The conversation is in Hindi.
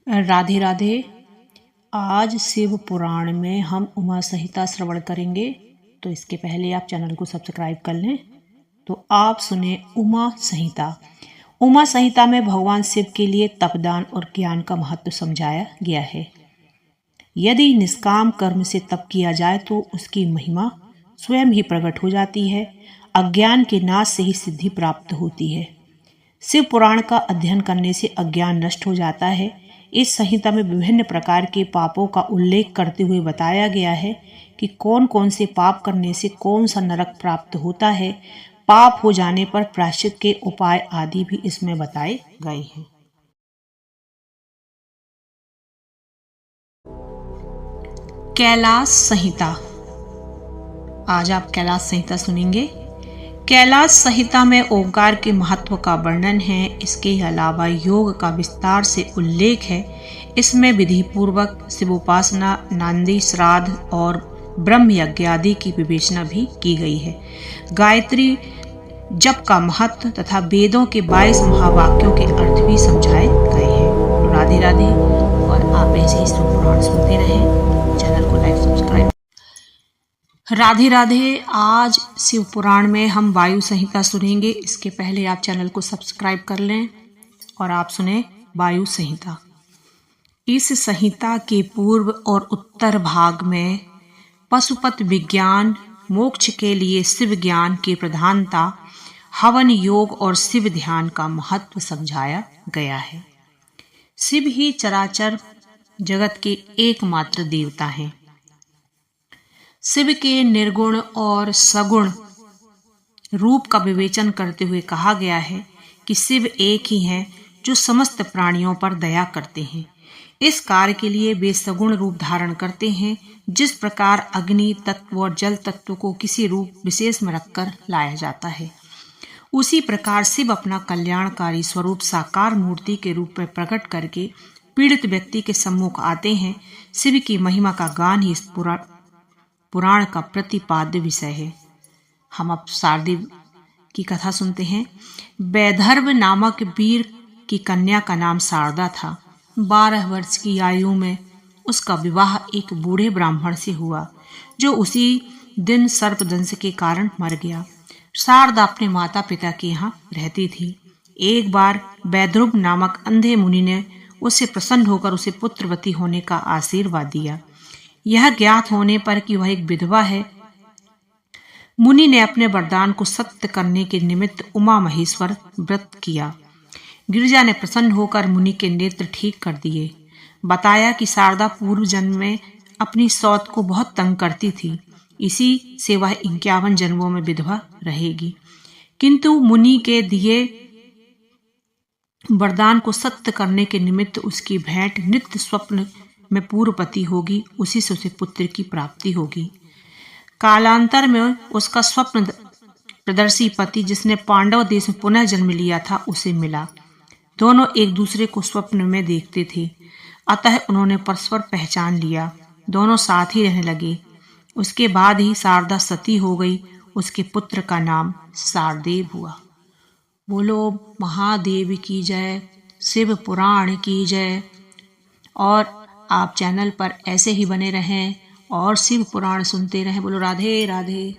राधे राधे। आज शिव पुराण में हम उमा संहिता श्रवण करेंगे, तो इसके पहले आप चैनल को सब्सक्राइब कर लें। तो आप सुने उमा संहिता। उमा संहिता में भगवान शिव के लिए तपदान और ज्ञान का महत्व समझाया गया है। यदि निष्काम कर्म से तप किया जाए तो उसकी महिमा स्वयं ही प्रकट हो जाती है। अज्ञान के नाश से ही सिद्धि प्राप्त होती है। शिव पुराण का अध्ययन करने से अज्ञान नष्ट हो जाता है। इस संहिता में विभिन्न प्रकार के पापों का उल्लेख करते हुए बताया गया है कि कौन कौन से पाप करने से कौन सा नरक प्राप्त होता है। पाप हो जाने पर प्रायश्चित के उपाय आदि भी इसमें बताए गए हैं। कैलाश संहिता। आज आप कैलाश संहिता सुनेंगे। कैलाश संहिता में ओंकार के महत्व का वर्णन है। इसके अलावा योग का विस्तार से उल्लेख है। इसमें विधि पूर्वक शिवोपासना, नांदी श्राद्ध और ब्रह्म यज्ञ आदि की विवेचना भी की गई है। गायत्री जप का महत्व तथा वेदों के 22 महावाक्यों के अर्थ भी समझाए गए हैं। राधे राधे। और आप ऐसे ही शिव पुराण सुनते रहें। चैनल को लाइक सब्सक्राइब। राधे राधे। आज शिव पुराण में हम वायु संहिता सुनेंगे। इसके पहले आप चैनल को सब्सक्राइब कर लें और आप सुने वायु संहिता। इस संहिता के पूर्व और उत्तर भाग में पशुपत विज्ञान, मोक्ष के लिए शिव ज्ञान की प्रधानता, हवन योग और शिव ध्यान का महत्व समझाया गया है। शिव ही चराचर जगत के एकमात्र देवता हैं। शिव के निर्गुण और सगुण रूप का विवेचन करते हुए कहा गया है कि शिव एक ही हैं जो समस्त प्राणियों पर दया करते हैं। इस कार्य के लिए वे सगुण रूप धारण करते हैं। जिस प्रकार अग्नि तत्व और जल तत्व को किसी रूप विशेष में रखकर लाया जाता है, उसी प्रकार शिव अपना कल्याणकारी स्वरूप साकार मूर्ति के रूप में प्रकट करके पीड़ित व्यक्ति के सम्मुख आते हैं। शिव की महिमा का गान ही इस पुराण का प्रतिपाद्य विषय है। हम अब शारदी की कथा सुनते हैं। वैदर्भ नामक वीर की कन्या का नाम शारदा था। 12 वर्ष की आयु में उसका विवाह एक बूढ़े ब्राह्मण से हुआ, जो उसी दिन सर्पदंश के कारण मर गया। शारदा अपने माता पिता के यहाँ रहती थी। एक बार वैदर्भ नामक अंधे मुनि ने उससे प्रसन्न होकर उसे पुत्रवती होने का आशीर्वाद दिया। यह ज्ञात होने पर कि वह एक विधवा है, मुनि ने अपने वरदान को सत्य करने के निमित्त उमा महेश्वर व्रत किया। गिरिजा ने प्रसन्न होकर मुनि के नेत्र ठीक कर दिए। बताया कि शारदा पूर्व जन्म में अपनी सौत को बहुत तंग करती थी, इसी से वह 51 जन्मों में विधवा रहेगी। किंतु मुनि के दिए वरदान को सत्य करने के निमित्त उसकी भेंट नित्य स्वप्न में पूर्व पति होगी, उसी से उसे पुत्र की प्राप्ति होगी। कालांतर में उसका स्वप्न प्रदर्शी पति, जिसने पांडव देश में पुनः जन्म लिया था, उसे मिला। दोनों एक दूसरे को स्वप्न में देखते थे, अतः उन्होंने परस्पर पहचान लिया। दोनों साथ ही रहने लगे। उसके बाद ही शारदा सती हो गई। उसके पुत्र का नाम शारदेव हुआ। बोलो महादेव की जय, शिव पुराण की जय। और आप चैनल पर ऐसे ही बने रहें और शिव पुराण सुनते रहें। बोलो राधे राधे।